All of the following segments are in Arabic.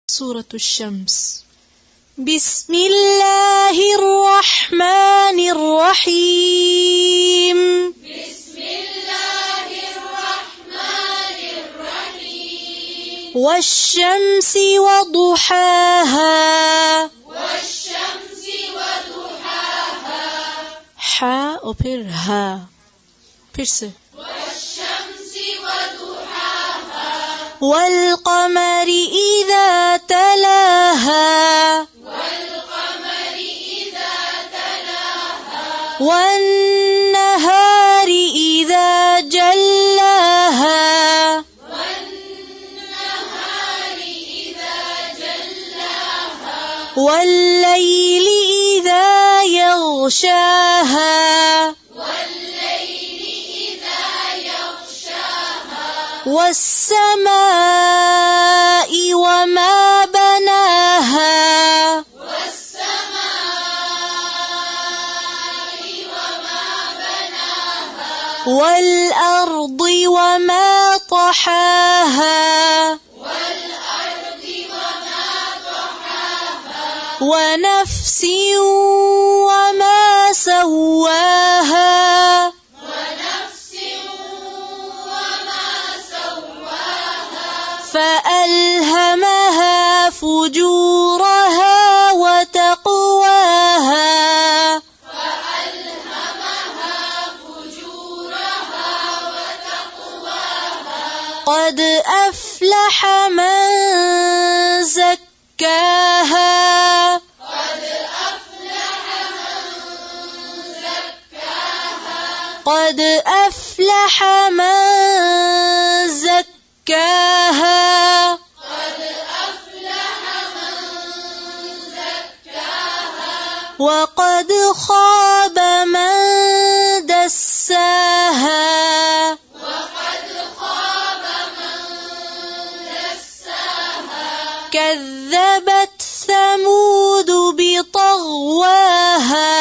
سورة الشمس. بسم الله الرحمن الرحيم. بسم الله الرحمن الرحيم. والشمس وضحاها. والشمس وضحاها. حاء और फिर हा. फिर से. والشمس وضحاها. والقمر إذا تلاها. والقمر إذا تلاها. والنهار إذا جلاها. والنهار إذا جلاها. والليل إذا يغشاها. والليل إذا يغشاها. والسماء وما بناها. والسماء وما بناها. والأرض وما طحاها. والأرض وما طحاها. ونفس وما سواها. ونفس وما سواها. فألهمها فجورها وتقواها. فألهمها فجورها وتقواها. قد أفلح من زكاها. قد أفلح من زكاها. قد أفلح من زكاها. قد أفلح من زكاها. وقد خاب من دساها. وقد خاب من دساها. كذبت ثمود بطغواها.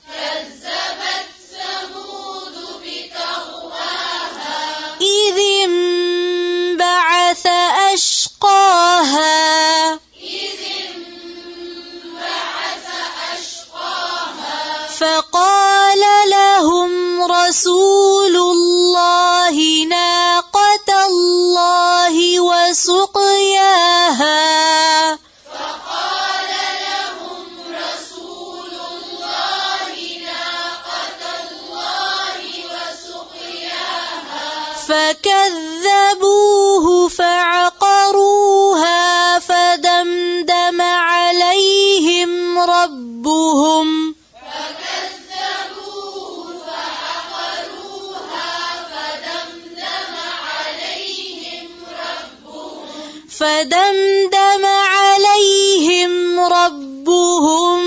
كذبت ثمود بطغواها. إذ انبعث أشقاها. إذ انبعث أشقاها. فقال لهم رسول الله ناقة الله وسقياها. فقال لهم رسول الله ناقة الله وسقياها. فكذبوه فعقروها فدمدم عليهم ربهم. فكذبوه فعقروها فدمدم عليهم ربهم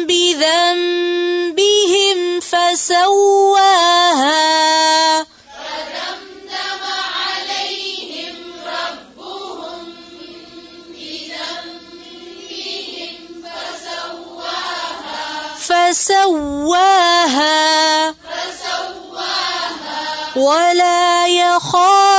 بذنبهم فسواها. فدمدم عليهم ربهم بذنبهم فسواها. فسواها. ولا يخاف